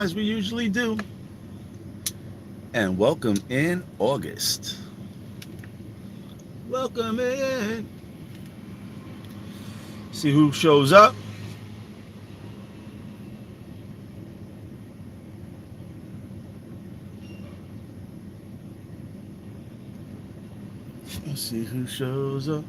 as we usually do. And welcome in August. Welcome in. See who shows up. Let's see who shows up.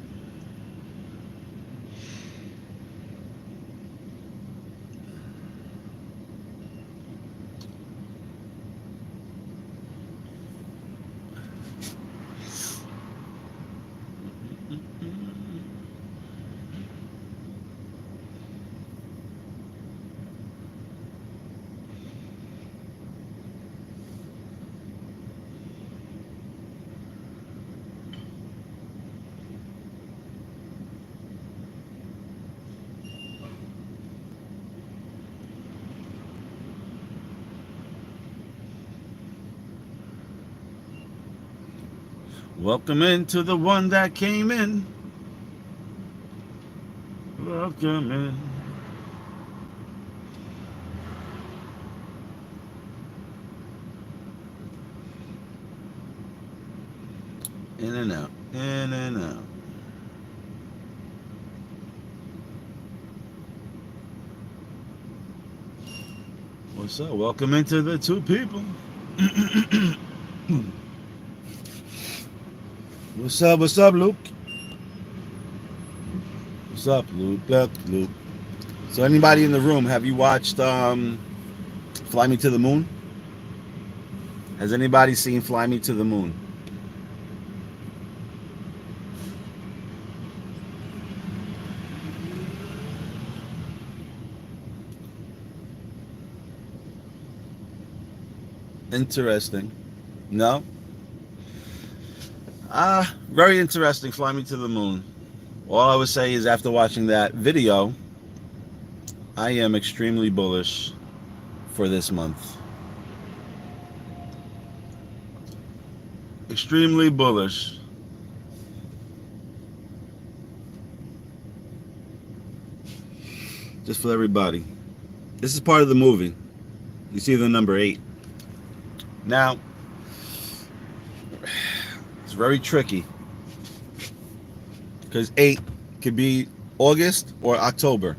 Welcome in to the one that came in. Welcome in. In and out. In and out. What's up? Welcome into the two people. What's up? What's up, Luke? What's up, Luke? Luke. So, anybody in the room, have you watched Fly Me to the Moon? Has anybody seen Fly Me to the Moon? Interesting. No? Very interesting. Fly Me to the Moon. All I would say is after watching that video, I am extremely bullish for this month. Extremely bullish. Just for everybody. This is part of the movie. You see the number 8. Now, it's very tricky because 8 could be August or October.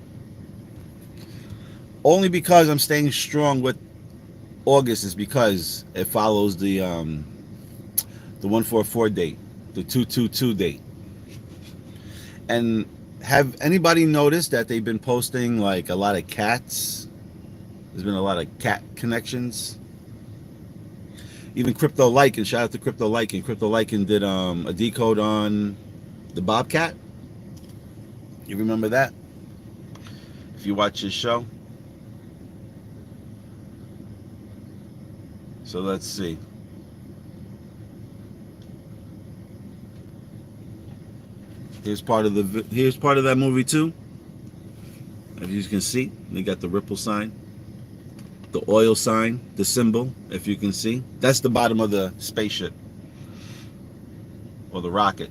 Only because I'm staying strong with August is because it follows the 144 date, the 222 date. And have anybody noticed that they've been posting like a lot of cats? There's been a lot of cat connections. Even Crypto Lycan, shout out to Crypto Lycan. Crypto Lycan did a decode on the Bobcat. You remember that? If you watch his show. So let's see. Here's part of that movie too. As you can see, they got the ripple sign, the oil sign, the symbol, if you can see. That's the bottom of the spaceship or the rocket.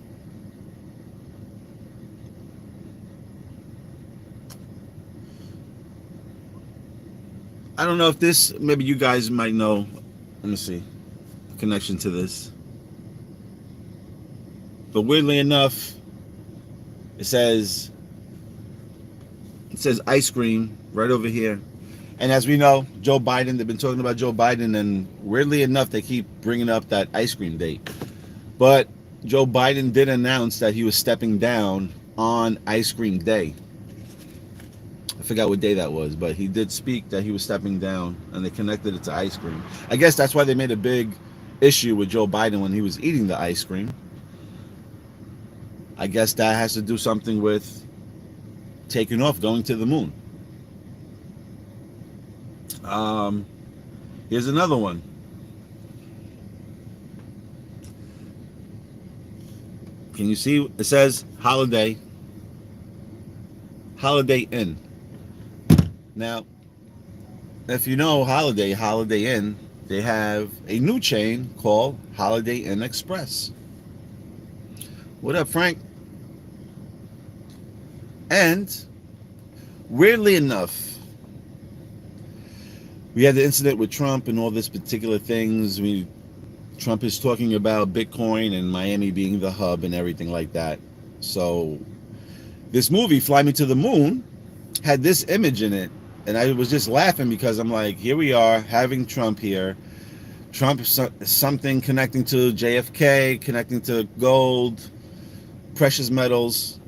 I don't know if this, maybe you guys might know. Let me see. Connection to this. But weirdly enough, it says ice cream right over here. And as we know, Joe Biden, they've been talking about Joe Biden, and weirdly enough, they keep bringing up that ice cream date. But Joe Biden did announce that he was stepping down on Ice Cream Day. I forgot what day that was, but he did speak that he was stepping down, and they connected it to ice cream. I guess that's why they made a big issue with Joe Biden when he was eating the ice cream. I guess that has to do something with taking off, going to the moon. Here's another one. Can you see? It says Holiday Inn. Now, if you know Holiday Inn, they have a new chain called Holiday Inn Express. What up, Frank? And weirdly enough, We had the incident with Trump and all this particular things. Trump is talking about Bitcoin and Miami being the hub and everything like that. So this movie, Fly Me to the Moon, had this image in it, and I was just laughing because I'm like, here we are having Trump here. Trump is something connecting to JFK, connecting to gold, precious metals,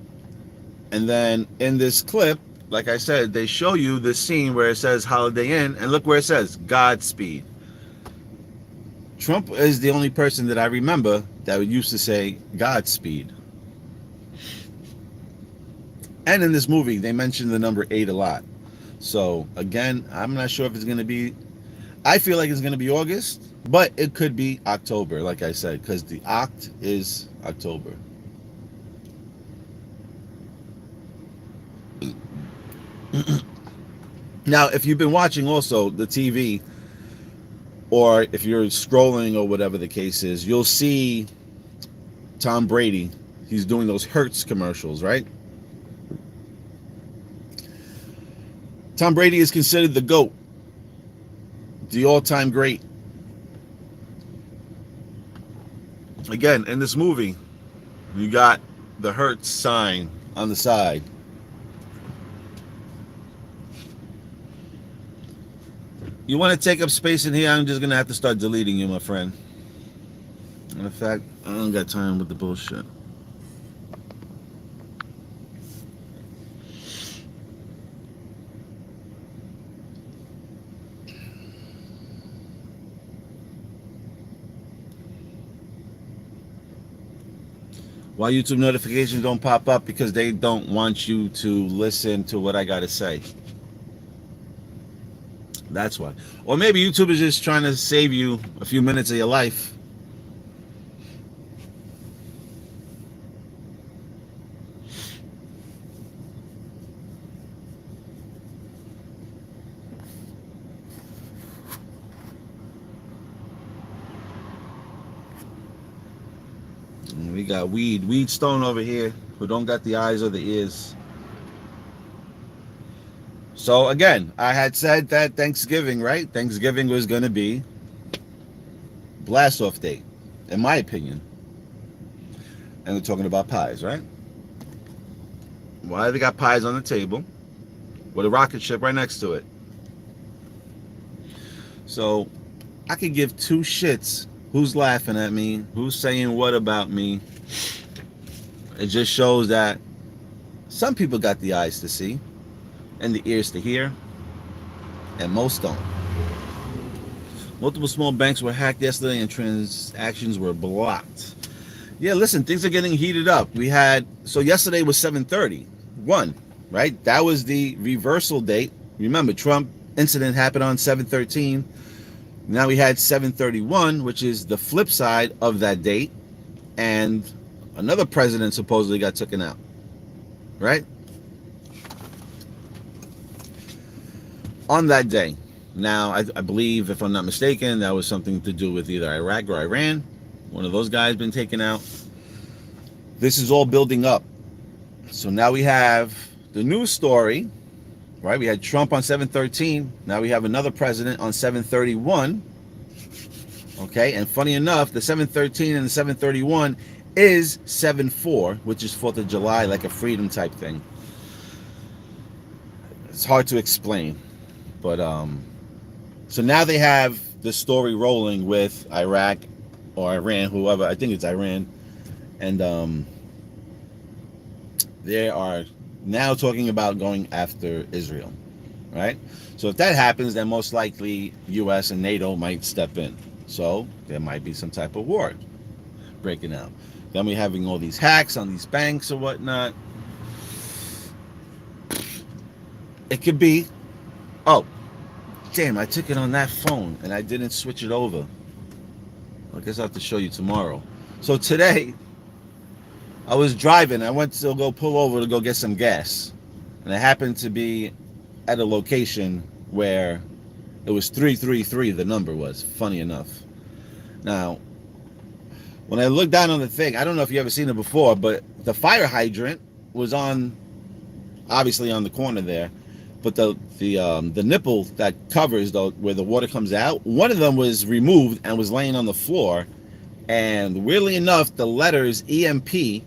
and then in this clip, like I said, they show you this scene where it says Holiday Inn, and look where it says Godspeed. Trump is the only person that I remember that used to say Godspeed. And in this movie, they mentioned the number 8 a lot. So, again, I'm not sure if it's going to be... I feel like it's going to be August, but it could be October, like I said, because the Oct is October. Now, if you've been watching also the TV, or if you're scrolling or whatever the case is, you'll see Tom Brady. He's doing those Hertz commercials, right? Tom Brady is considered the GOAT, the all-time great. Again, in this movie, you got the Hertz sign on the side. You want to take up space in here, I'm just going to have to start deleting you, my friend. In fact, I don't got time with the bullshit. Why YouTube notifications don't pop up? Because they don't want you to listen to what I got to say. That's why. Or maybe YouTube is just trying to save you a few minutes of your life. We got Weed Stone over here, who don't got the eyes or the ears. So again, I had said that Thanksgiving, right? Thanksgiving was going to be blast off day, in my opinion. And we're talking about pies, right? Why they got pies on the table with a rocket ship right next to it? So I could give two shits who's laughing at me, who's saying what about me. It just shows that some people got the eyes to see and the ears to hear, and most don't. Multiple small banks were hacked yesterday and transactions were blocked. Yeah, listen, things are getting heated up. So yesterday was 7/30, right? That was the reversal date. Remember, Trump incident happened on 7/13. Now we had 7/31, which is the flip side of that date, and another president supposedly got taken out, right? On that day. Now, I believe, if I'm not mistaken, that was something to do with either Iraq or Iran. One of those guys been taken out. This is all building up. So now we have the news story, right? We had Trump on 7/13. Now we have another president on 7/31. Okay, and funny enough, the 7/13 and the 7/31 is 7/4, which is 4th of July, like a freedom type thing. It's hard to explain. But so now they have the story rolling with Iraq or Iran, whoever. I think it's Iran, and they are now talking about going after Israel, right? So if that happens, then most likely U.S. and NATO might step in. So there might be some type of war breaking out. Then we're having all these hacks on these banks or whatnot. It could be. Oh, damn, I took it on that phone and I didn't switch it over. I guess I'll have to show you tomorrow. So today, I was driving. I went to go pull over to go get some gas. And I happened to be at a location where it was 333, the number was, funny enough. Now, when I looked down on the thing, I don't know if you ever seen it before, but the fire hydrant was obviously on the corner there. but the nipple that covers where the water comes out, one of them was removed and was laying on the floor. And weirdly enough, the letters EMP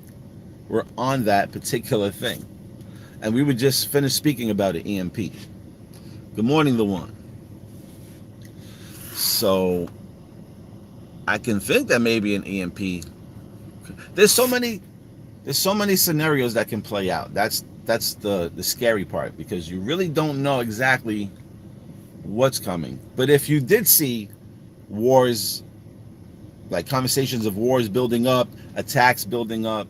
were on that particular thing. And we would just finish speaking about it, EMP. Good morning, the one. So I can think that maybe an EMP. There's so many scenarios that can play out. That's the scary part, because you really don't know exactly what's coming. But if you did see wars, like conversations of wars building up, attacks building up,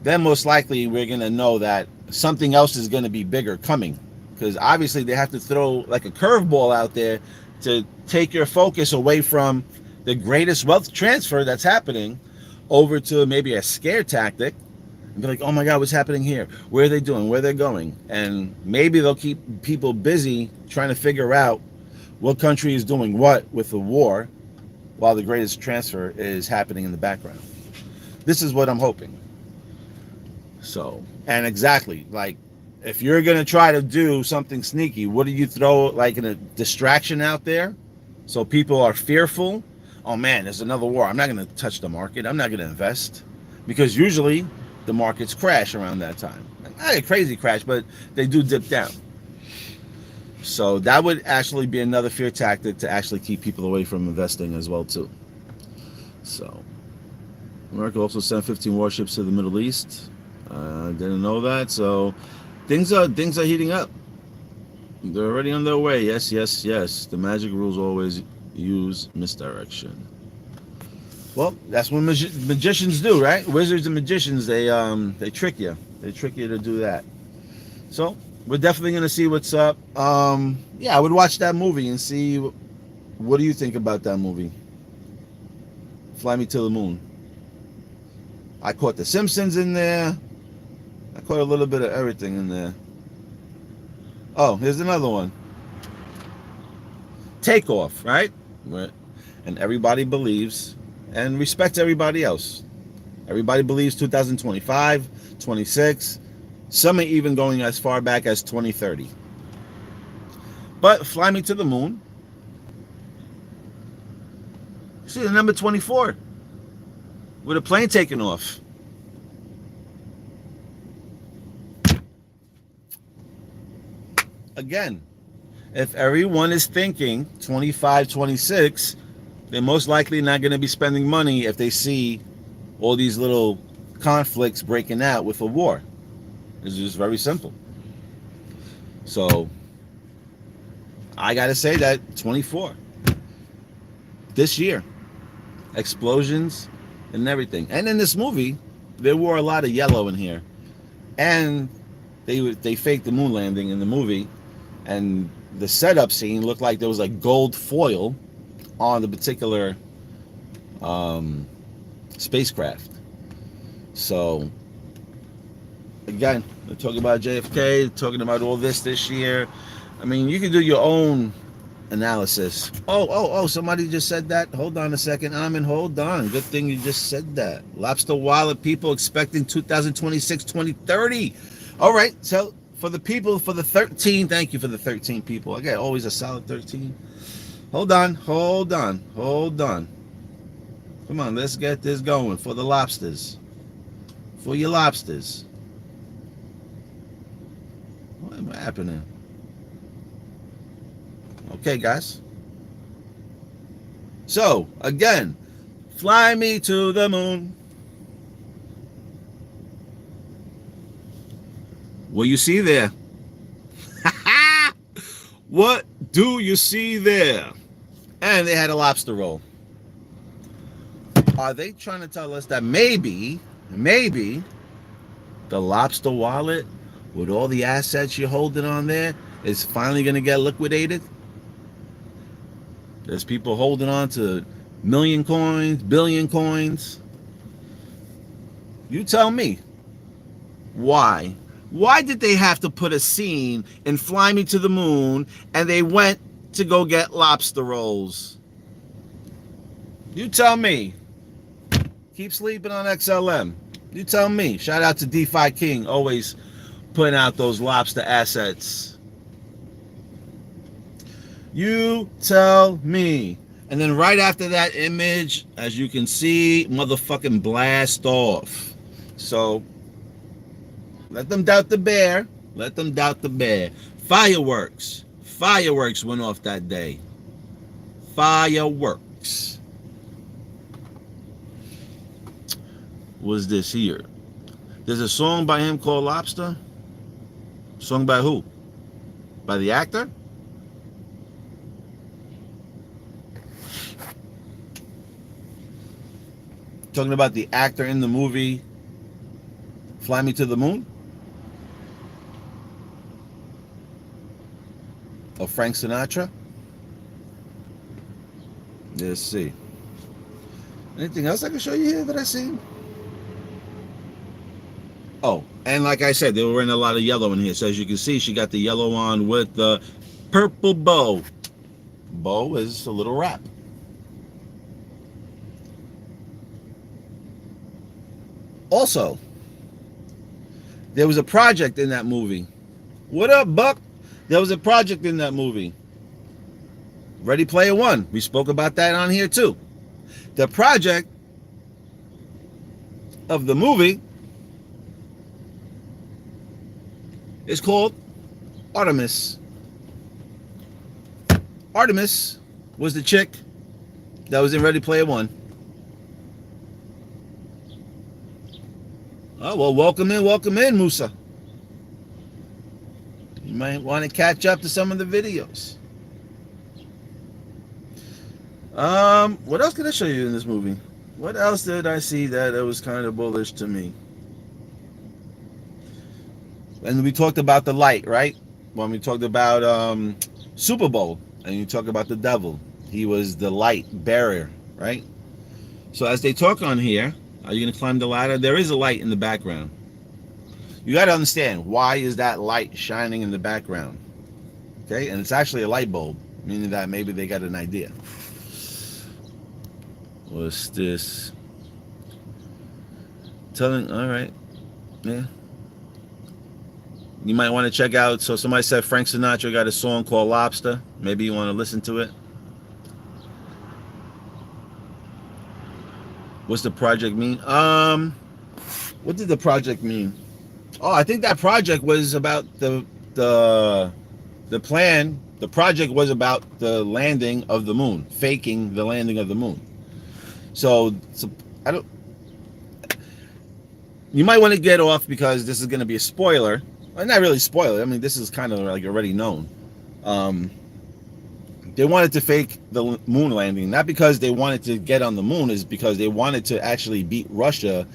then most likely we're going to know that something else is going to be bigger coming. Because obviously they have to throw like a curveball out there to take your focus away from the greatest wealth transfer that's happening over to maybe a scare tactic and be like, oh my God, what's happening here? Where are they doing? Where they're going? And maybe they'll keep people busy trying to figure out what country is doing what with the war while the greatest transfer is happening in the background. This is what I'm hoping. So, and exactly, like, if you're going to try to do something sneaky, what do you throw, like, in a distraction out there? So people are fearful. Oh man, there's another war. I'm not going to touch the market. I'm not going to invest. Because usually the markets crash around that time. Not a crazy crash, but they do dip down. So that would actually be another fear tactic to actually keep people away from investing as well too. So America also sent 15 warships to the Middle East. Didn't know that. So things are heating up. They're already on their way. Yes. The magic rules always use misdirection. Well, that's what magicians do, right? Wizards and magicians, they trick you. They trick you to do that. So we're definitely going to see what's up. Yeah, I would watch that movie and see what do you think about that movie. Fly Me to the Moon. I caught The Simpsons in there. I caught a little bit of everything in there. Oh, here's another one. Takeoff, right? And everybody believes and respects everybody else. Everybody believes 2025, 26. Some are even going as far back as 2030. But Fly Me to the Moon. See the number 24 with a plane taking off. Again, if everyone is thinking 25, 26, they're most likely not going to be spending money if they see all these little conflicts breaking out with a war. It's just very simple. So I got to say that 24 this year, explosions and everything. And in this movie, there were a lot of yellow in here, and they faked the moon landing in the movie, and the setup scene looked like there was like gold foil on the particular spacecraft. So again, they're talking about JFK, talking about all this year. I mean, you can do your own analysis. Oh, somebody just said that. Hold on a second. Hold on. Good thing you just said that. Lobster wallet people expecting 2026, 2030. All right. So for the people, for the 13, thank you for the 13 people. I got always a solid 13. Hold on. Come on, let's get this going for the lobsters. For your lobsters. What am I happening? Okay, guys. So, again, fly me to the moon. What do you see there? What do you see there? And they had a lobster roll. Are they trying to tell us that maybe the lobster wallet with all the assets you're holding on there is finally going to get liquidated? There's people holding on to million coins, billion coins. You tell me. Why? Why did they have to put a scene in Fly Me to the Moon and they went to go get lobster rolls? You tell me. Keep sleeping on XLM. You tell me. Shout out to DeFi King, always putting out those lobster assets. You tell me. And then right after that image, as you can see, motherfucking blast off. So let them doubt the bear. Let them doubt the bear. Fireworks. Fireworks went off that day. Fireworks. Was this here? There's a song by him called Lobster. Sung by who? By the actor? Talking about the actor in the movie Fly Me to the Moon? Of Frank Sinatra? Let's see. Anything else I can show you here that I see? Oh, and like I said, they were wearing a lot of yellow in here. So as you can see, she got the yellow on with the purple bow. Bow is a little wrap. Also, there was a project in that movie. What up, Buck? There was a project in that movie. Ready Player One. We spoke about that on here too. The project of the movie is called Artemis. Artemis was the chick that was in Ready Player One. Oh, well, welcome in, Musa. You might want to catch up to some of the videos. What else can I show you in this movie? What else did I see that it was kind of bullish to me? And we talked about the light, right? When we talked about Super Bowl, and you talk about the devil. He was the light bearer, right? So as they talk on here, are you going to climb the ladder? There is a light in the background. You got to understand, why is that light shining in the background? Okay, and it's actually a light bulb, meaning that maybe they got an idea. What's this? All right, yeah. You might want to check out, so somebody said Frank Sinatra got a song called Lobster. Maybe you want to listen to it. What's the project mean? What did the project mean? Oh, I think that project was about the plan. The project was about the landing of the moon, faking the landing of the moon. So I don't. You might want to get off because this is going to be a spoiler. Well, not really spoiler. I mean, this is kind of like already known. They wanted to fake the moon landing, not because they wanted to get on the moon, is because they wanted to actually beat Russia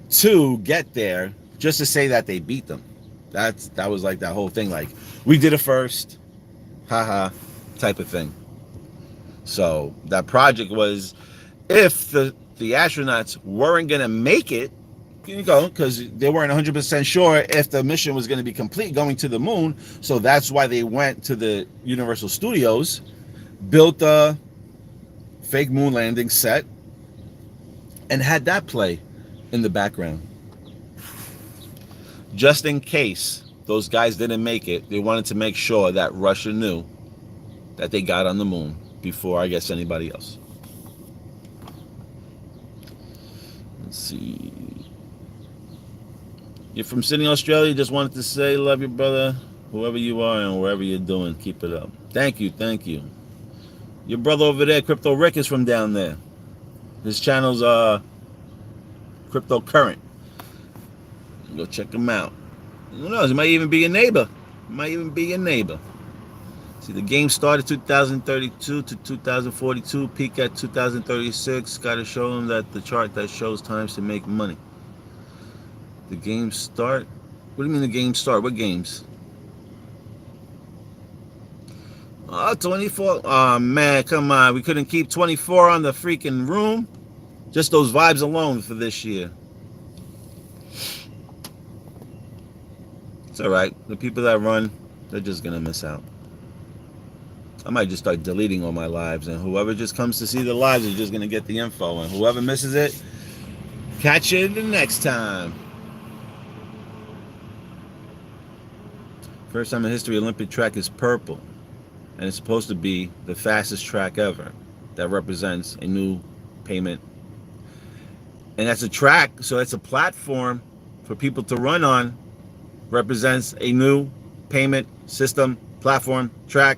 to get there, just to say that they beat them. That was like that whole thing, like, we did it first, haha, type of thing. So that project was, if the astronauts weren't gonna make it, you go, because they weren't 100% sure if the mission was going to be complete going to the moon. So that's why they went to the Universal Studios, built a fake moon landing set, and had that play in the background. Just in case those guys didn't make it, they wanted to make sure that Russia knew that they got on the moon before, I guess, anybody else. Let's see. You're from Sydney, Australia. Just wanted to say, love you, brother. Whoever you are and wherever you're doing, keep it up. Thank you, thank you. Your brother over there, Crypto Rick, is from down there. His channel's Crypto Current. Go check him out. Who knows? It might even be your neighbor. See, the game started 2032 to 2042, peak at 2036. Got to show him that the chart that shows times to make money. The games start? What do you mean the games start? What games? Oh, 24. Oh, man, come on. We couldn't keep 24 on the freaking room. Just those vibes alone for this year. It's all right. The people that run, they're just going to miss out. I might just start deleting all my lives, and whoever just comes to see the lives is just going to get the info, and whoever misses it, catch you the next time. First time in history, Olympic track is purple. and it's supposed to be the fastest track ever. That represents a new payment, and that's a track, so it's a platform for people to run on. Represents a new payment system, platform, track.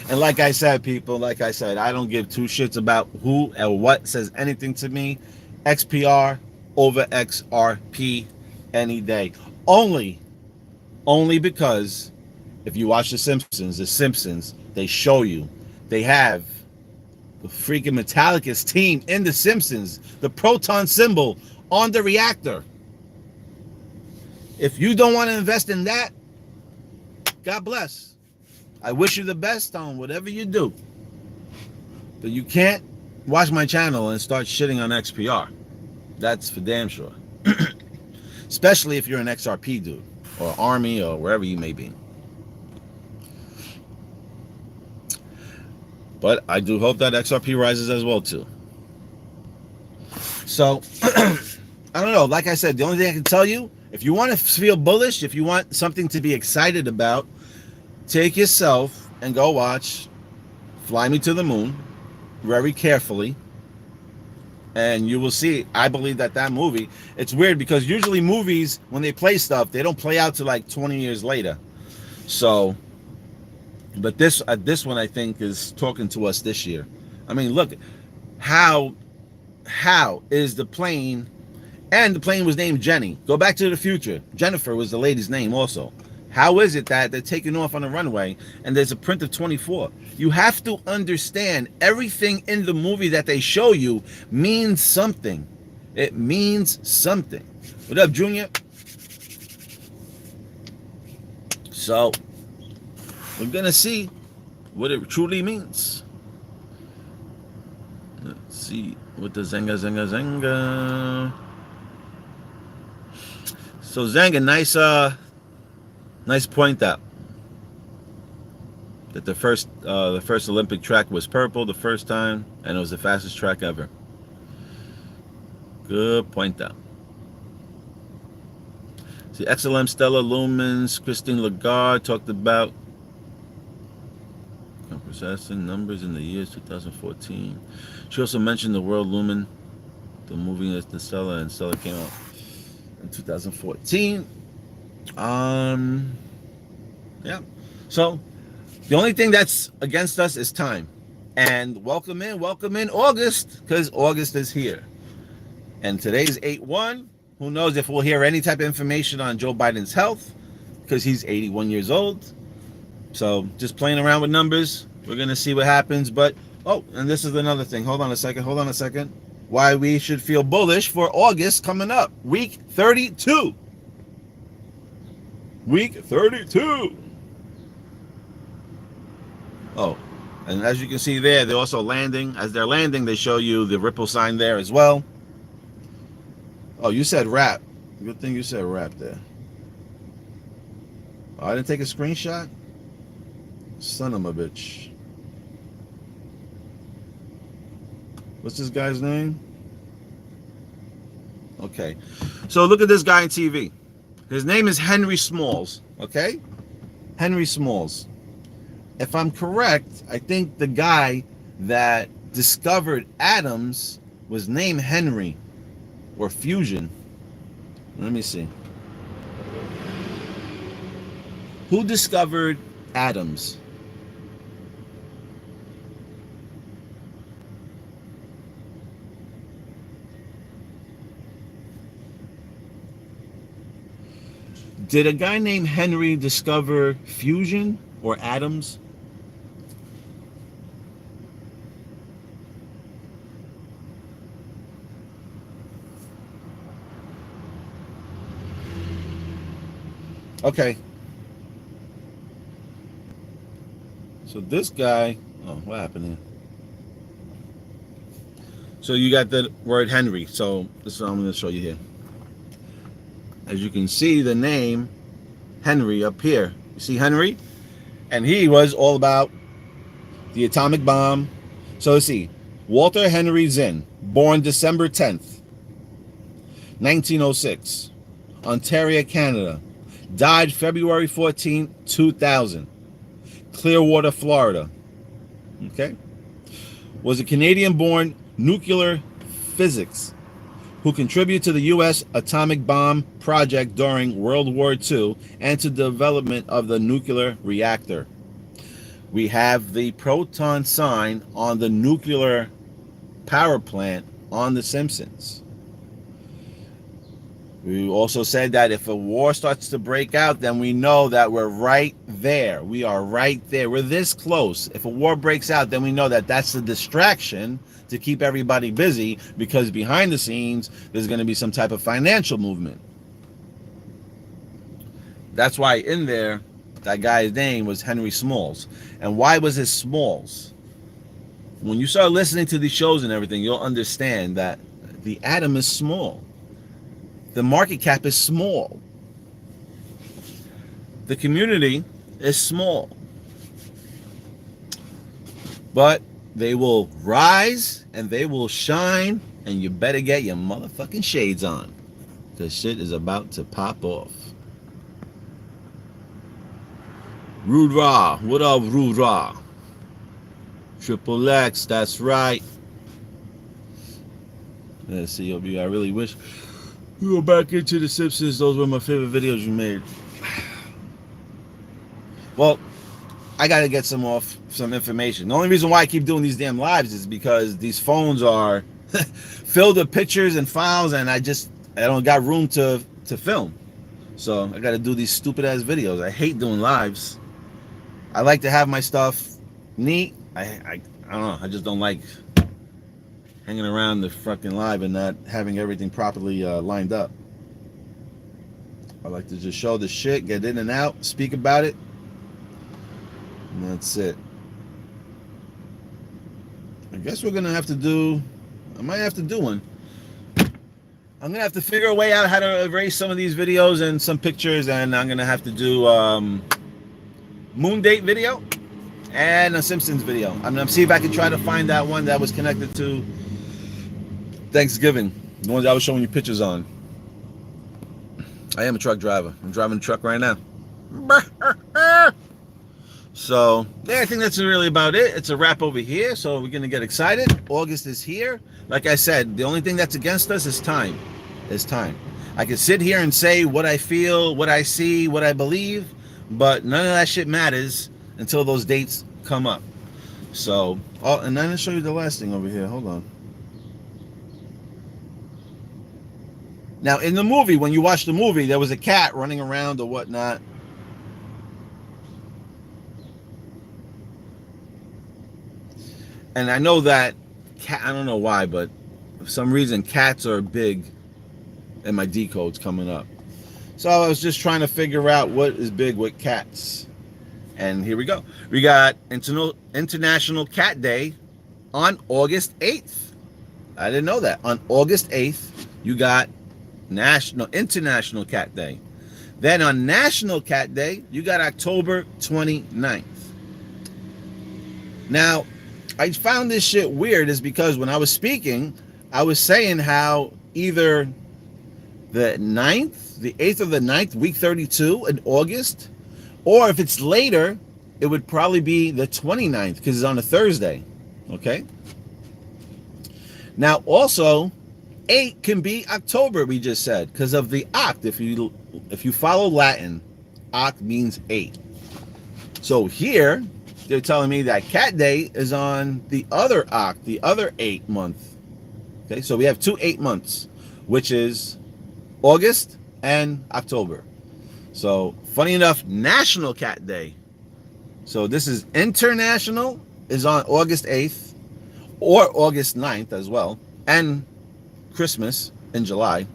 And like I said, people, like I said, I don't give two shits about who or what says anything to me. XPR over XRP any day. Only because if you watch The Simpsons, they show you they have the freaking Metallicus team in The Simpsons, the proton symbol on the reactor. If you don't want to invest in that, God bless. I wish you the best on whatever you do. But you can't watch my channel and start shitting on XPR. That's for damn sure. Especially if you're an XRP dude or Army or wherever you may be. But I do hope that XRP rises as well too. So, I don't know. Like I said, the only thing I can tell you, if you want to feel bullish, if you want something to be excited about, take yourself and go watch Fly Me to the Moon very carefully, and you will see. I believe that movie, it's weird because usually movies, when they play stuff, they don't play out to like 20 years later. So, but this one I think is talking to us this year. I mean, look, how is the plane, and the plane was named Jenny. Go back to the future. Jennifer was the lady's name also. How is it that they're taking off on the runway and there's a print of 24? You have to understand everything in the movie that they show you means something. It means something. What up, Junior? So, we're going to see what it truly means. Let's see what the Zenga. So, Zenga, nice point out that the first Olympic track was purple the first time, and it was the fastest track ever. Good point out. See, XLM Stella Lumens, Christine Lagarde talked about processing numbers in the years 2014. She also mentioned the World Lumen, the movie that the Stella, and Stella came out in 2014. Yeah. So the only thing that's against us is time. And welcome in August, because August is here. And today's 8/1. Who knows if we'll hear any type of information on Joe Biden's health, because he's 81 years old. So just playing around with numbers. We're gonna see what happens. But and this is another thing. Hold on a second. Why we should feel bullish for August coming up. Week 32. Week 32. Oh, and as you can see there, they're also landing. As they're landing, they show you the ripple sign there as well. Oh, you said wrap. Good thing you said wrap there. Oh, I didn't take a screenshot? Son of a bitch. What's this guy's name? Okay. So look at this guy on TV. His name is Henry Smalls. Okay? Henry Smalls. If I'm correct, I think the guy that discovered atoms was named Henry, or fusion. Let me see. Who discovered atoms? Did a guy named Henry discover fusion or atoms? Okay. So this guy, what happened here? So you got the word Henry. So this is what I'm going to show you here. As you can see, the name Henry up here. You see Henry? And he was all about the atomic bomb. So let's see. Walter Henry Zinn, born December 10th, 1906, Ontario, Canada. Died February 14, 2000. Clearwater, Florida. Okay? Was a Canadian-born nuclear physicist who contributed to the U.S. atomic bomb project during World War II and to the development of the nuclear reactor. We have the proton sign on the nuclear power plant on The Simpsons. We also said that if a war starts to break out, then we know that we're right there. We are right there. We're this close. If a war breaks out, then we know that that's the distraction to keep everybody busy, because behind the scenes, there's going to be some type of financial movement. That's why in there, that guy's name was Henry Smalls. And why was it Smalls? When you start listening to these shows and everything, you'll understand that the atom is small. The market cap is small. The community is small. But they will rise and they will shine, and you better get your motherfucking shades on, because shit is about to pop off. Rude Raw. What up, Rude Raw? Triple X, that's right. Let's see, I really wish we go back into The Simpsons. Those were my favorite videos you made. Well, I gotta get some information. The only reason why I keep doing these damn lives is because these phones are filled with pictures and files, and I don't got room to film. So I gotta do these stupid ass videos. I hate doing lives. I like to have my stuff neat. I don't know. I just don't like hanging around the fucking live and not having everything properly lined up. I like to just show the shit, get in and out, speak about it, and that's it. I guess we're gonna have to do. I might have to do one. I'm gonna have to figure a way out how to erase some of these videos and some pictures, and I'm gonna have to do moon date video and a Simpsons video. I'm gonna see if I can try to find that one that was connected to Thanksgiving, the ones I was showing you pictures on. I am a truck driver. I'm driving a truck right now. So, yeah, I think that's really about it. It's a wrap over here, so we're going to get excited. August is here. Like I said, the only thing that's against us is time. Is time. I can sit here and say what I feel, what I see, what I believe, but none of that shit matters until those dates come up. So, oh, and I'm going to show you the last thing over here. Hold on. Now, in the movie, when you watch the movie, there was a cat running around or whatnot. And I know that I don't know why, but for some reason, cats are big in my decodes coming up. So I was just trying to figure out what is big with cats. And here we go. We got International Cat Day on August 8th. I didn't know that. On August 8th, you got International Cat Day. Then on National Cat Day, you got October 29th. Now, I found this shit weird is because when I was speaking, I was saying how either the 9th, the 8th or the 9th, week 32 in August, or if it's later, it would probably be the 29th because it's on a Thursday. Okay? Now, also, 8 can be October, we just said, because of the oct. If you follow Latin, oct means 8. So here, they're telling me that Cat Day is on the other oct, the other 8 month. Okay, so we have 2 8 months, which is August and October. So, funny enough, National Cat Day. So this is International, is on August 8th, or August 9th as well, and Christmas in July.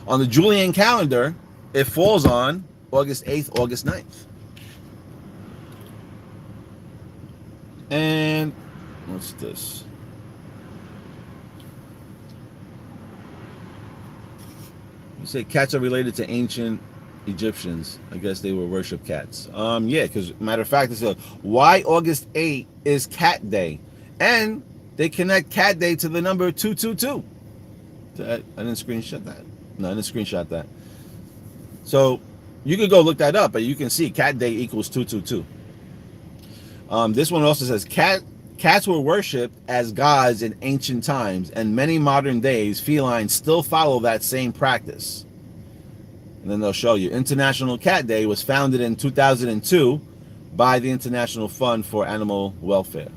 On the Julian calendar, it falls on August 8th, August 9th. And what's this? You say cats are related to ancient Egyptians. I guess they would worship cats. Yeah, because matter of fact, it's why August 8th is Cat Day. And they connect Cat Day to the number 222. I didn't screenshot that. No, I didn't screenshot that. So You could go look that up, but you can see cat day equals 222. This one also says cats were worshipped as gods in ancient times, and many modern days felines still follow that same practice. And then they'll show you International Cat Day was founded in 2002 by the International Fund for Animal Welfare,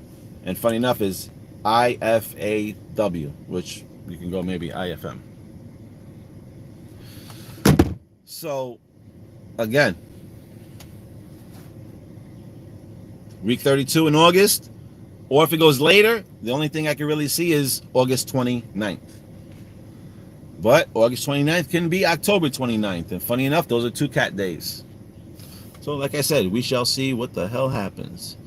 and funny enough is IFAW, which you can go maybe IFM. So again, week 32 in August, or if it goes later, the only thing I can really see is August 29th. But August 29th can be October 29th. And funny enough, those are 2 cat days. So like I said, we shall see what the hell happens.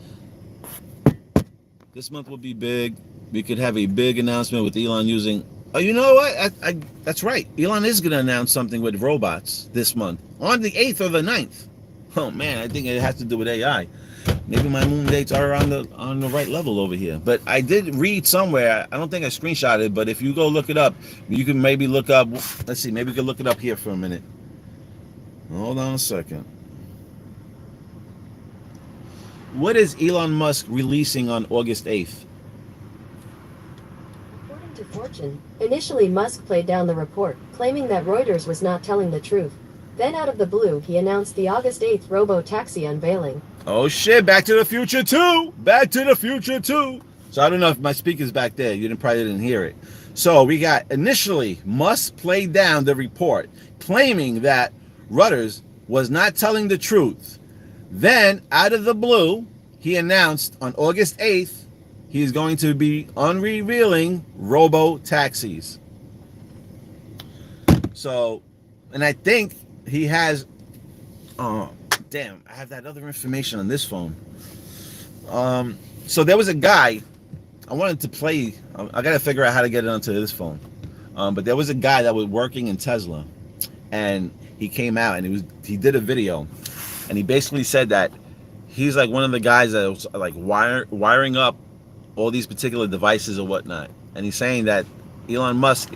This month will be big. We could have a big announcement with Elon using... Oh, you know what? That's right. Elon is going to announce something with robots this month. On the 8th or the 9th. Oh, man, I think it has to do with AI. Maybe my moon dates are on the right level over here. But I did read somewhere, I don't think I screenshot it, but if you go look it up, you can maybe look up, let's see, maybe we can look it up here for a minute. Hold on a second. What is Elon Musk releasing on August 8th? According to Fortune, initially Musk played down the report, claiming that Reuters was not telling the truth. Then out of the blue, he announced the August 8th robo-taxi unveiling. Oh shit, Back to the Future 2! Back to the Future 2! So I don't know if my speaker's back there. You probably didn't hear it. So we got, initially, Musk played down the report, claiming that Reuters was not telling the truth. Then, out of the blue, he announced on August 8th, he's going to be unrevealing robo-taxis. So, and I think he has... damn, I have that other information on this phone. So there was a guy, I wanted to play, I got to figure out how to get it onto this phone. But there was a guy that was working in Tesla, and he came out and he did a video, and he basically said that he's like one of the guys that was like wiring up all these particular devices or whatnot. And he's saying that Elon Musk,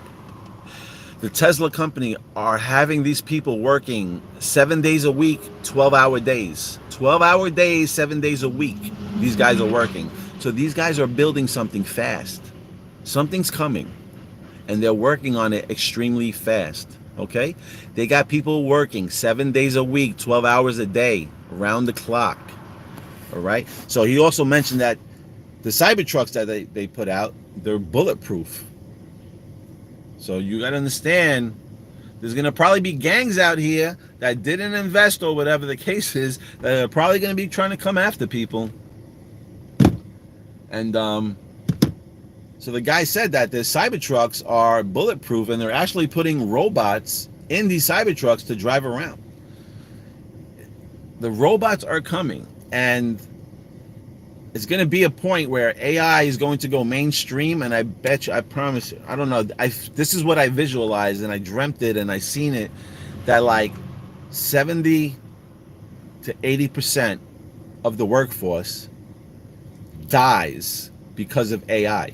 the Tesla company, are having these people working 7 days a week, 12-hour days. 12-hour days, 7 days a week. These guys are working. So these guys are building something fast. Something's coming. And they're working on it extremely fast. Okay? They got people working 7 days a week, 12 hours a day, around the clock. All right? So he also mentioned that the Cybertrucks that they put out, they're bulletproof. So you got to understand, there's going to probably be gangs out here that didn't invest or whatever the case is, that are probably going to be trying to come after people. And so the guy said that the Cybertrucks are bulletproof, and they're actually putting robots in these Cybertrucks to drive around. The robots are coming, and it's going to be a point where AI is going to go mainstream, and I bet you, I promise you, I don't know, this is what I visualized, and I dreamt it, and I seen it, that like 70 to 80% of the workforce dies because of AI.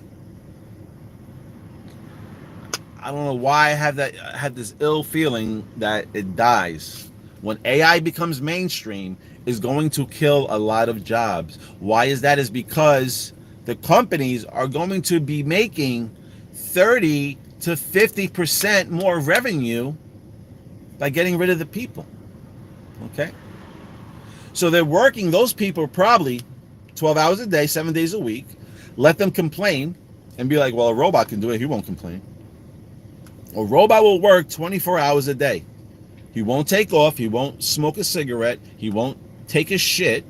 I don't know why I had this ill feeling that it dies. When AI becomes mainstream, is going to kill a lot of jobs. Why is that? Is because the companies are going to be making 30 to 50% more revenue by getting rid of the people. Okay? So they're working, those people probably 12 hours a day, 7 days a week. Let them complain and be like, well, a robot can do it. He won't complain. A robot will work 24 hours a day. He won't take off. He won't smoke a cigarette. He won't take a shit.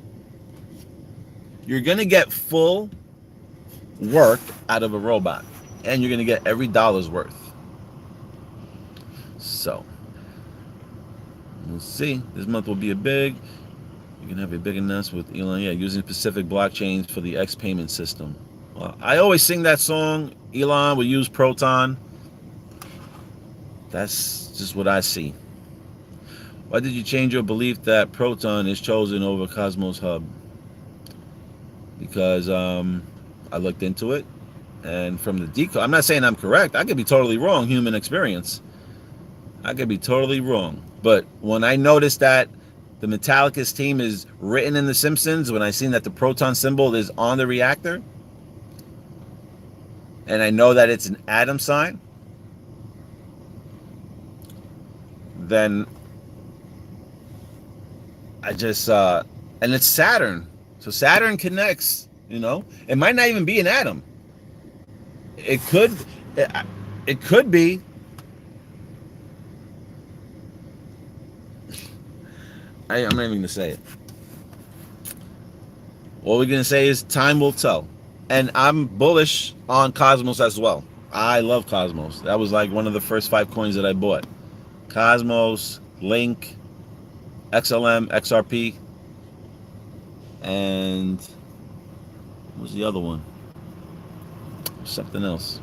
You're going to get full work out of a robot, and you're going to get every dollar's worth. So, we'll see. This month will be you're going to have a big announcement with Elon, using specific blockchains for the X payment system. Well, I always sing that song. Elon will use Proton. That's just what I see. Why did you change your belief that Proton is chosen over Cosmos Hub? Because I looked into it, and from the decode, I'm not saying I'm correct. I could be totally wrong, human experience. I could be totally wrong. But when I noticed that The Metallicus team is written in The Simpsons when I seen that the proton symbol is on the reactor. And I know that it's an atom sign. Then I just, and it's Saturn. So Saturn connects, It might not even be an atom. It could, it could be. I'm not even going to say it. All we're going to say is time will tell. And I'm bullish on Cosmos as well. I love Cosmos. That was like one of the first 5 coins that I bought. Cosmos, Link, XLM, XRP, and what was the other one? Something else.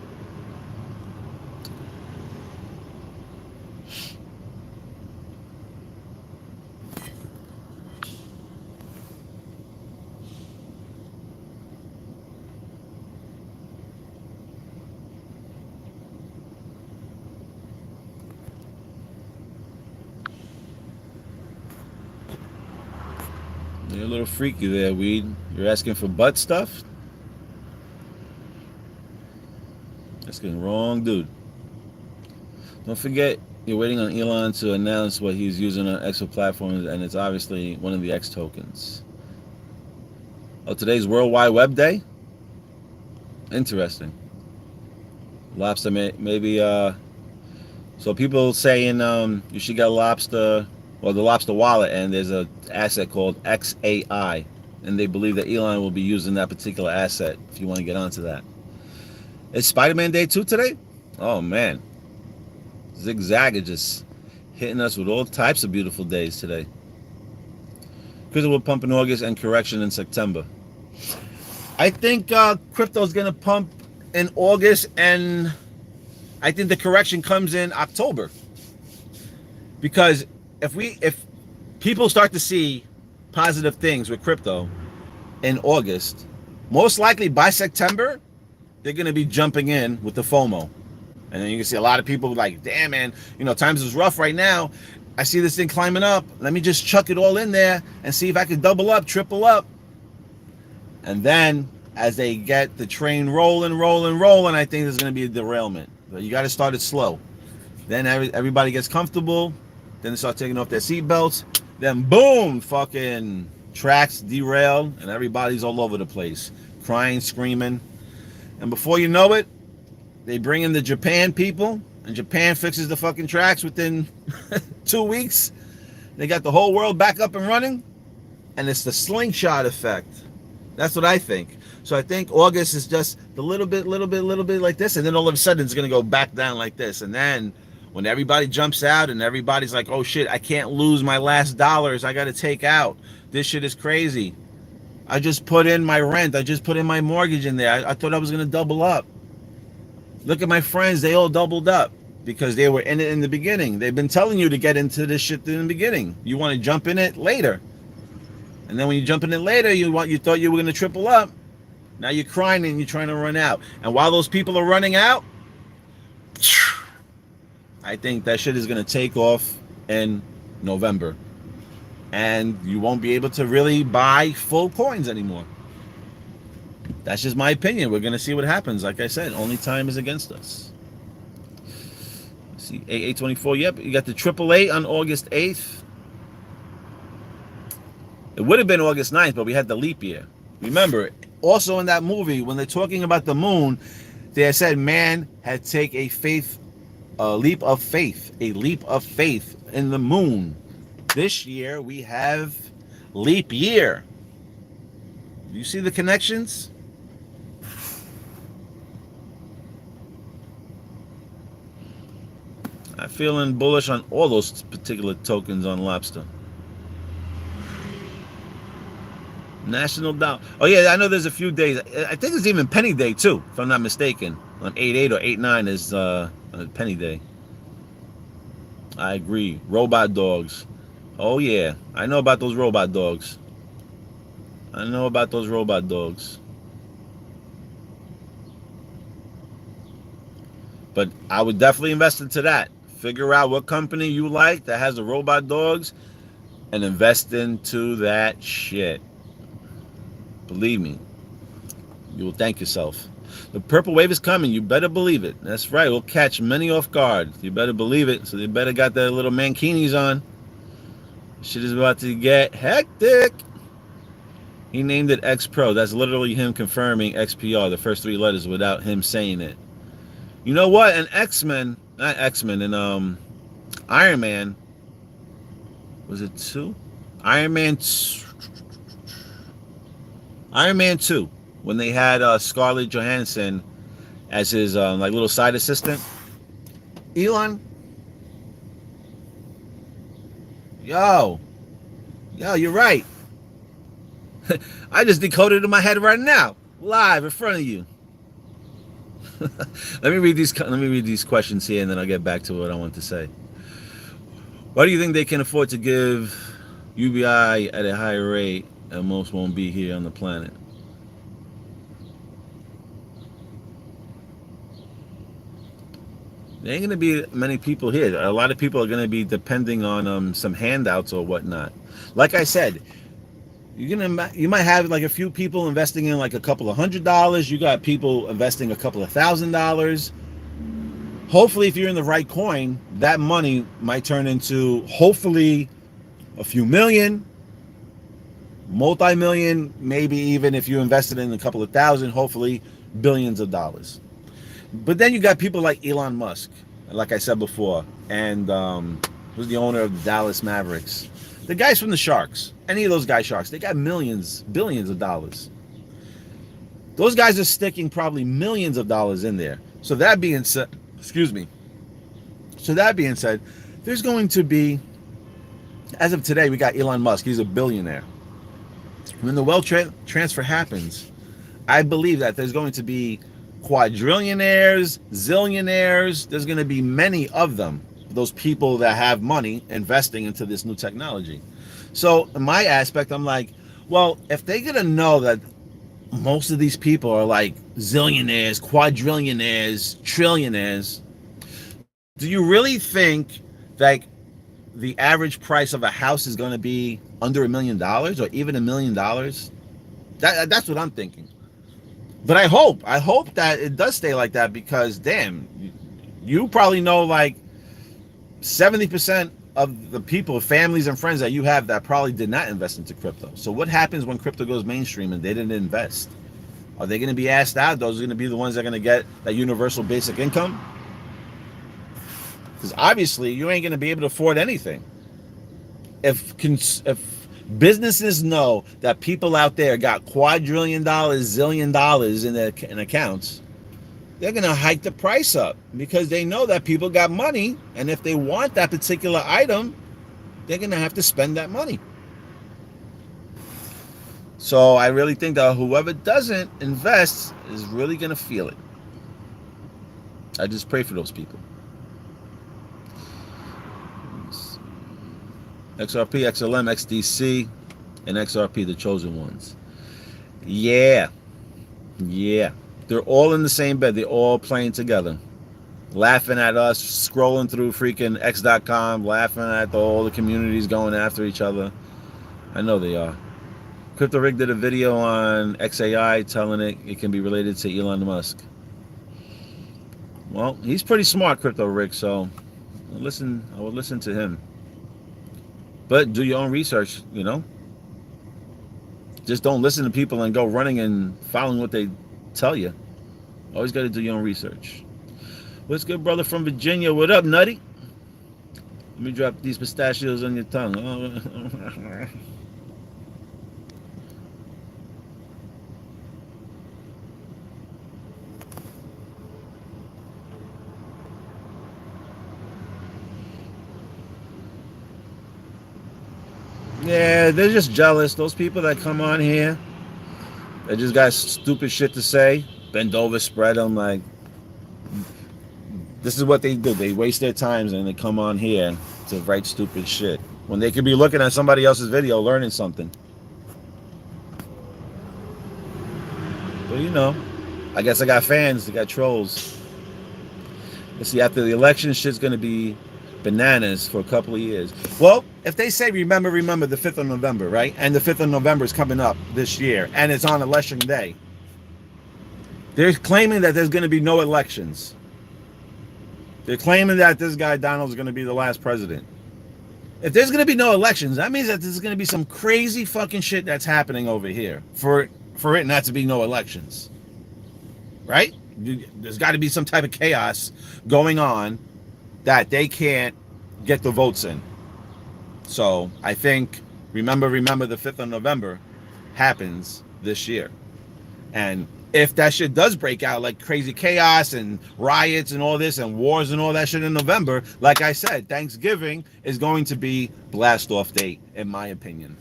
You're a little freaky there, Weed. You're asking for butt stuff? Asking the wrong dude. Don't forget, you're waiting on Elon to announce what he's using on Exo platforms, and it's obviously one of the X tokens. Oh, today's World Wide Web Day? Interesting. Lobster, maybe, so people saying you should get a Lobster, or the Lobster wallet, and there's an asset called XAI, and they believe that Elon will be using that particular asset if you want to get onto that. It's Spider-Man Day 2 today? Oh, man. Zigzag is just hitting us with all types of beautiful days today. Crypto will pump in August and correction in September. I think crypto's going to pump in August, and I think the correction comes in October. Because if people start to see positive things with crypto in August, most likely by September, they're going to be jumping in with the FOMO. And then you can see a lot of people like, damn, man, times is rough right now. I see this thing climbing up. Let me just chuck it all in there and see if I can double up, triple up. And then as they get the train rolling, I think there's going to be a derailment. But you got to start it slow. Then everybody gets comfortable. Then they start taking off their seatbelts. Then boom, fucking tracks derail, and everybody's all over the place, crying, screaming. And before you know it, they bring in the Japan people, and Japan fixes the fucking tracks within 2 weeks. They got the whole world back up and running, and it's the slingshot effect. That's what I think. So I think August is just a little bit like this, and then all of a sudden it's going to go back down like this. And then when everybody jumps out and everybody's like, oh shit, I can't lose my last dollars, I got to take out. This shit is crazy. I just put in my rent. I just put in my mortgage in there. I thought I was going to double up. Look at my friends. They all doubled up because they were in it in the beginning. They've been telling you to get into this shit in the beginning. You want to jump in it later. And then when you jump in it later, you thought you were going to triple up. Now you're crying and you're trying to run out. And while those people are running out, I think that shit is going to take off in November. And you won't be able to really buy full coins anymore. That's just my opinion. We're going to see what happens. Like I said, only time is against us. Let's see, 824. Yep, you got the 888 on August 8th. It would have been August 9th, but we had the leap year. Remember, also in that movie, when they're talking about the moon, they said man had taken a leap of faith in the moon. This year, we have leap year. You see the connections? I'm feeling bullish on all those particular tokens on Lobster. National Dollar. Oh yeah, I know there's a few days. I think there's even Penny Day too, if I'm not mistaken. On 8/8 or 8/9 is Penny Day. I agree. Robot dogs. Oh yeah, I know about those robot dogs. But I would definitely invest into that. Figure out what company you like that has the robot dogs. and invest into that shit. Believe me, you will thank yourself. The purple wave is coming. You better believe it. That's right. We'll catch many off guard. You better believe it. So they better got their little mankinis on. Shit is about to get hectic. He named it X Pro. That's literally him confirming XPR, the first three letters, without him saying it. You know what? An X-Men, not X-Men, and Iron Man, was it 2? Iron Man 2. Iron Man 2, when they had Scarlett Johansson as his like little side assistant. Elon, yo, you're right. I just decoded it in my head right now, live in front of you. Let me read these questions here, and then I'll get back to what I want to say. Why do you think they can afford to give UBI at a higher rate, and most won't be here on the planet? There ain't gonna be many people here. A lot of people are gonna be depending on some handouts or whatnot. Like I said, you might have like a few people investing in like a couple of $100. You got people investing a couple of $1,000. Hopefully, if you're in the right coin, that money might turn into hopefully a few million, multi-million, maybe even if you invested in a couple of thousand, hopefully billions of dollars. But then you got people like Elon Musk, like I said before, and who's the owner of the Dallas Mavericks. The guys from the Sharks, any of those guys Sharks, they got millions, billions of dollars. Those guys are sticking probably millions of dollars in there. So that being said, there's going to be, as of today, we got Elon Musk. He's a billionaire. When the wealth transfer happens, I believe that there's going to be quadrillionaires, zillionaires. There's going to be many of them, those people that have money investing into this new technology. So in my aspect, I'm like, well, if they're going to know that most of these people are like zillionaires, quadrillionaires, trillionaires, do you really think like the average price of a house is going to be under $1 million or even $1 million? That's what I'm thinking. But I hope that it does stay like that, because damn, you probably know like 70% of the people, families and friends that you have that probably did not invest into crypto. So what happens when crypto goes mainstream and they didn't invest? Are they going to be asked out? Those are going to be the ones that are going to get that universal basic income? Because obviously you ain't going to be able to afford anything. If businesses know that people out there got quadrillion dollars, zillion dollars in their accounts, they're going to hike the price up, because they know that people got money, and if they want that particular item, they're going to have to spend that money. So I really think that whoever doesn't invest is really going to feel it. I just pray for those people. XRP, XLM, XDC, and XRP, the chosen ones. Yeah. They're all in the same bed. They're all playing together. Laughing at us, scrolling through freaking X.com, laughing at all the communities going after each other. I know they are. Crypto Rig did a video on XAI telling it can be related to Elon Musk. Well, he's pretty smart, Crypto Rig, so I would listen to him. But do your own research, you know. Just don't listen to people and go running and following what they tell you. Always got to do your own research. What's good, brother from Virginia? What up, Nutty? Let me drop these pistachios on your tongue. Yeah, they're just jealous. Those people that come on here, they just got stupid shit to say. Bend over, spread them. Like, this is what they do. They waste their times and they come on here to write stupid shit when they could be looking at somebody else's video, learning something. But you know, I guess I got fans. I got trolls. Let's see. After the election, shit's gonna be Bananas for a couple of years. Well, if they say remember the 5th of November, right? And the 5th of November is coming up this year, and it's on election day. They're claiming that there's going to be no elections. They're claiming that this guy Donald is going to be the last president. If there's going to be no elections, that means that there's going to be some crazy fucking shit that's happening over here for it not to be no elections. Right? There's got to be some type of chaos going on that they can't get the votes in. So I think remember the 5th of November happens this year. And if that shit does break out like crazy chaos and riots and all this and wars and all that shit in November, like I said, Thanksgiving is going to be blast off date, in my opinion.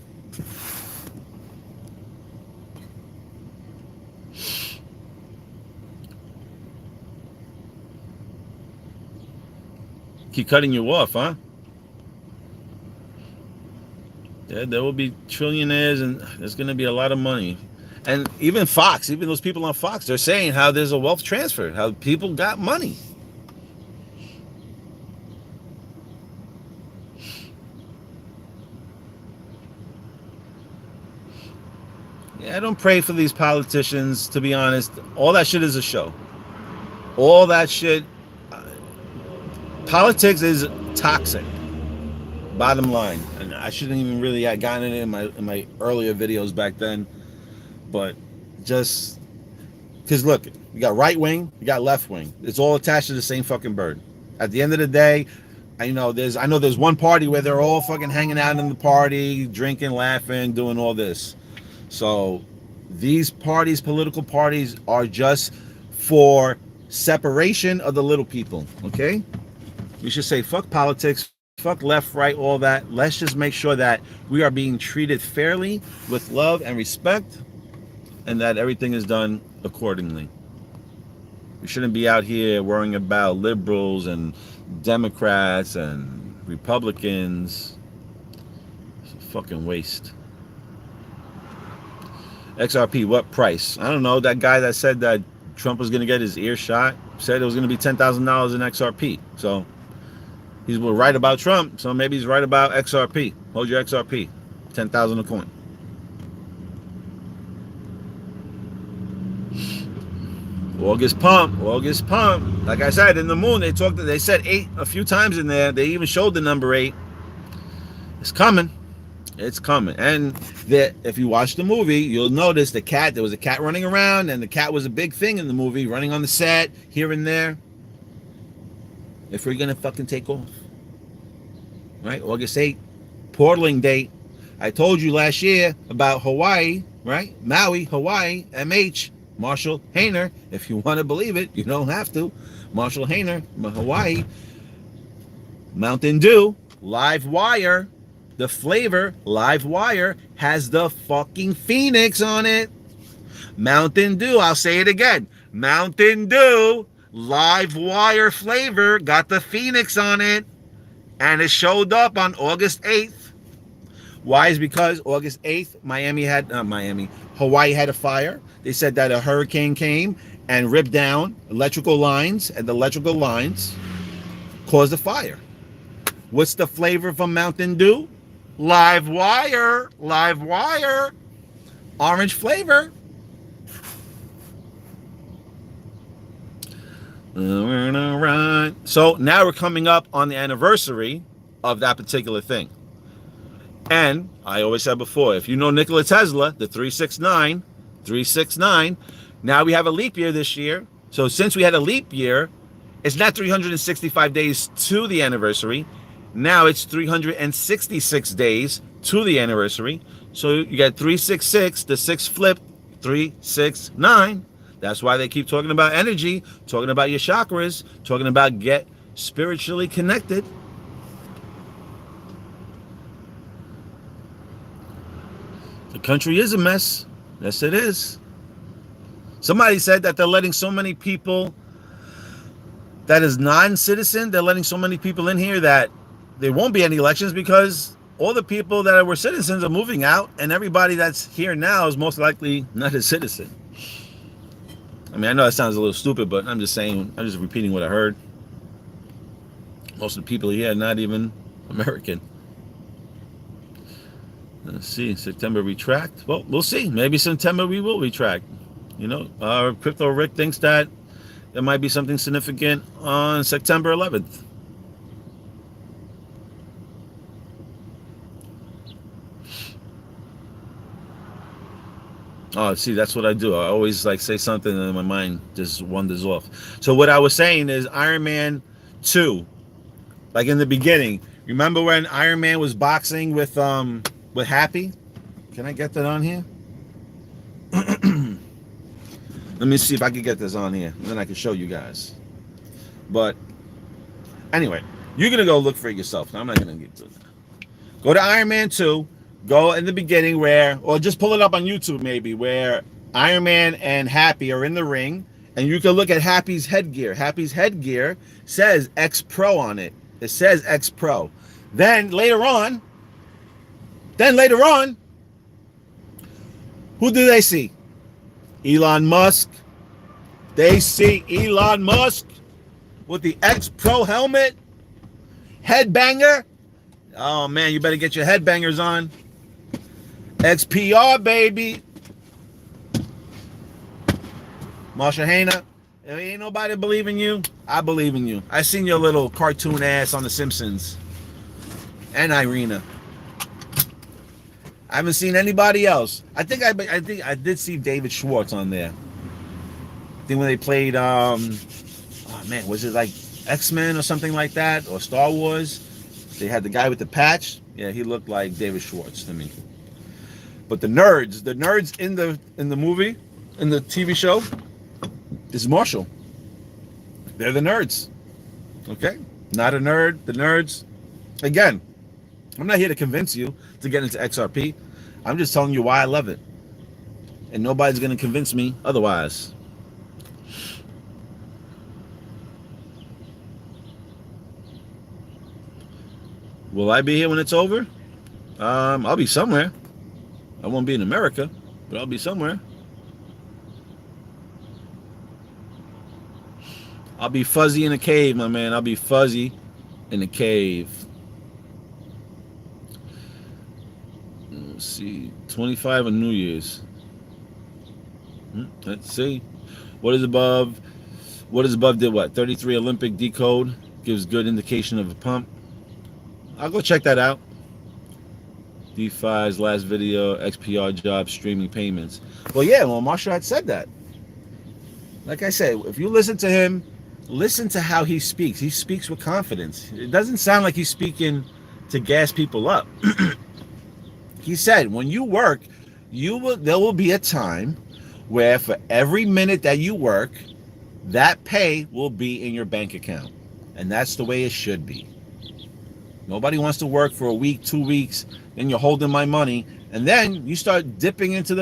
Keep cutting you off, huh? Yeah, there will be trillionaires and there's going to be a lot of money. And even Fox, even those people on Fox, they're saying how there's a wealth transfer, how people got money. Yeah, I don't pray for these politicians, to be honest. All that shit is a show. All that shit. Politics is toxic. Bottom line. And I shouldn't even really have gotten it in my earlier videos back then. But just because look, you got right wing, you got left wing. It's all attached to the same fucking bird. At the end of the day, I know there's one party where they're all fucking hanging out in the party, drinking, laughing, doing all this. So these parties, political parties, are just for separation of the little people. Okay? We should say fuck politics, fuck left, right, all that. Let's just make sure that we are being treated fairly with love and respect, and that everything is done accordingly. We shouldn't be out here worrying about liberals and Democrats and Republicans. It's a fucking waste. XRP, what price? I don't know. That guy that said that Trump was going to get his ear shot said it was going to be $10,000 in XRP. So he's right about Trump. So maybe he's right about XRP. Hold your XRP. 10,000 a coin. August pump. Like I said, in the moon, they said 8 a few times in there. They even showed the number 8. It's coming. And if you watch the movie, you'll notice there was a cat running around, and the cat was a big thing in the movie, running on the set, here and there. If we're going to fucking take off. Right? August 8th. Portaling date. I told you last year about Hawaii, right? Maui, Hawaii, MH. Marshall Hayner, if you want to believe it, you don't have to. Marshall Hayner, Hawaii. Mountain Dew, live wire. The flavor, live wire, has the fucking Phoenix on it. Mountain Dew, I'll say it again. Mountain Dew, live wire flavor, got the Phoenix on it. And it showed up on August 8th. Why? Is because August 8th, Hawaii had a fire. They said that a hurricane came and ripped down electrical lines, and the electrical lines caused a fire. What's the flavor from Mountain Dew? Live wire. Orange flavor. So now we're coming up on the anniversary of that particular thing. And I always said before, if you know Nikola Tesla, the 369, now we have a leap year this year. So since we had a leap year, it's not 365 days to the anniversary. Now it's 366 days to the anniversary. So you got 366, the 6 flip, 369. That's why they keep talking about energy, talking about your chakras, talking about get spiritually connected. The country is a mess. Yes, it is. Somebody said that they're letting so many people that is non-citizen, they're letting so many people in here that there won't be any elections because all the people that were citizens are moving out, and everybody that's here now is most likely not a citizen. I mean, I know that sounds a little stupid, but I'm just saying, I'm just repeating what I heard. Most of the people here are not even American. Let's see. September retract. Well, we'll see. Maybe September we will retract. Crypto Rick thinks that there might be something significant on September 11th. Oh, see, that's what I do. I always like say something and my mind just wanders off. So what I was saying is Iron Man 2, like in the beginning. Remember when Iron Man was boxing with Happy? Can I get that on here? Let me see if I can get this on here, and then I can show you guys. But anyway, you're gonna go look for it yourself. I'm not gonna get to that. Go to Iron Man 2. Go in the beginning or just pull it up on YouTube maybe, where Iron Man and Happy are in the ring, and you can look at Happy's headgear. Happy's headgear says X Pro on it. It says X Pro. Then later on, who do they see? Elon Musk. They see Elon Musk with the X Pro helmet, headbanger. Oh man, you better get your headbangers on. XPR, baby. Marsha Hayner, if ain't nobody believe in you, I believe in you. I seen your little cartoon ass on The Simpsons. And Irina. I haven't seen anybody else. I think I did see David Schwartz on there. I think when they played oh man, was it like X-Men or something like that, or Star Wars? They had the guy with the patch. Yeah, he looked like David Schwartz to me. But the nerds in the movie, in the TV show, is Marshall. They're the nerds. Okay? Not a nerd. The nerds. Again, I'm not here to convince you to get into XRP. I'm just telling you why I love it. And nobody's going to convince me otherwise. Will I be here when it's over? I'll be somewhere. I won't be in America, but I'll be somewhere. I'll be fuzzy in a cave, my man. I'll be fuzzy in a cave. Let's see. 25 on New Year's. Let's see. What is above did what? 33 Olympic decode. Gives good indication of a pump. I'll go check that out. DeFi's last video, XPR job, streaming payments. Well, Marshall had said that. Like I said, if you listen to him, listen to how he speaks. He speaks with confidence. It doesn't sound like he's speaking to gas people up. He said, when you work, there will be a time where for every minute that you work, that pay will be in your bank account. And that's the way it should be. Nobody wants to work for a week, 2 weeks, then you're holding my money, and then you start dipping into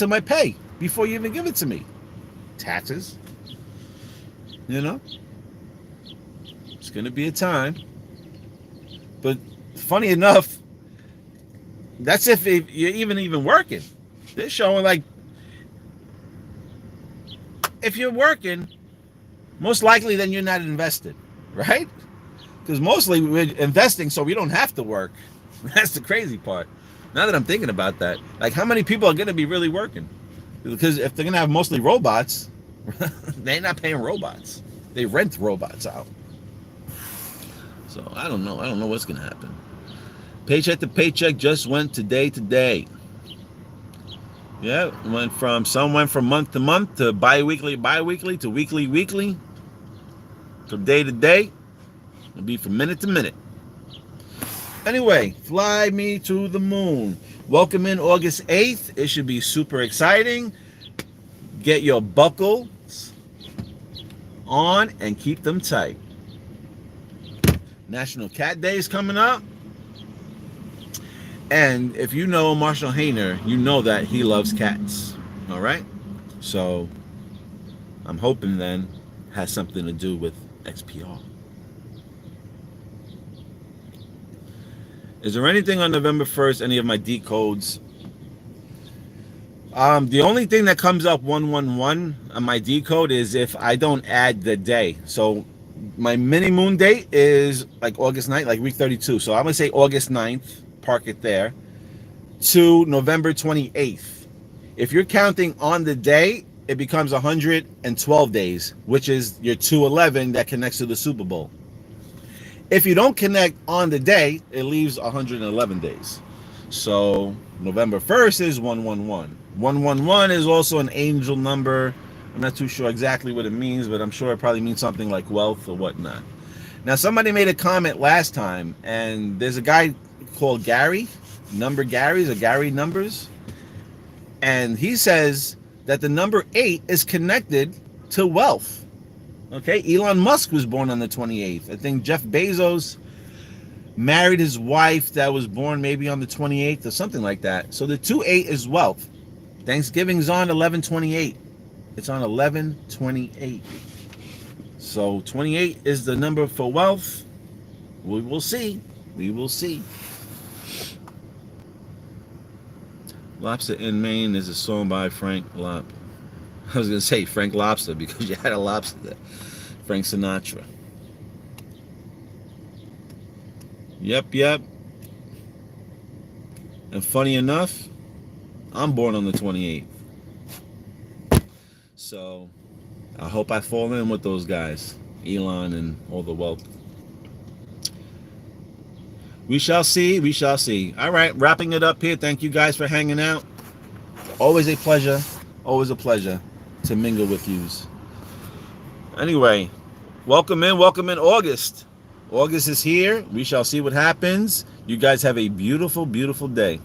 my pay before you even give it to me. Taxes. It's going to be a time. But funny enough, that's if you're even working. They're showing like, if you're working, most likely then you're not invested, right? Because mostly we're investing so we don't have to work. That's the crazy part. Now that I'm thinking about that, like how many people are going to be really working? Because if they're going to have mostly robots, they're not paying robots. They rent robots out. So I don't know. I don't know what's going to happen. Paycheck to paycheck just went today. Yeah, some went from month to month to bi-weekly to weekly, from day to day. It'll be from minute to minute. Anyway, fly me to the moon. Welcome in August 8th. It should be super exciting. Get your buckles on and keep them tight. National Cat Day is coming up. And if you know Marshall Hayner, you know that he loves cats. All right? So I'm hoping then it has something to do with XPR. Is there anything on November 1st, any of my decodes? The only thing that comes up 111 on my decode is if I don't add the day. So My mini moon date is like August 9th, like week 32. So I'm gonna say August 9th, park it there, to November 28th. If you're counting on the day, it becomes 112 days, which is your 211 that connects to the Super Bowl. If you don't connect on the day, it leaves 111 days. So November 1st is 111. 111 is also an angel number. I'm not too sure exactly what it means, but I'm sure it probably means something like wealth or whatnot. Now, somebody made a comment last time, and there's a guy called Gary, Number Gary's or Gary Numbers, and he says that the number 8 is connected to wealth. Okay, Elon Musk was born on the 28th. I think Jeff Bezos married his wife that was born maybe on the 28th or something like that. So the 28 is wealth. Thanksgiving's on 11/28. It's on 11/28. So 28 is the number for wealth. We will see. We will see. Lobster in Maine is a song by Frank Lop. I was going to say Frank Lobster because you had a lobster there. Frank Sinatra. Yep. And funny enough, I'm born on the 28th. So I hope I fall in with those guys, Elon and all the wealth. We shall see. We shall see. All right, wrapping it up here. Thank you guys for hanging out. Always a pleasure. Always a pleasure to mingle with yous. Anyway, welcome in August. August is here. We shall see what happens. You guys have a beautiful, beautiful day.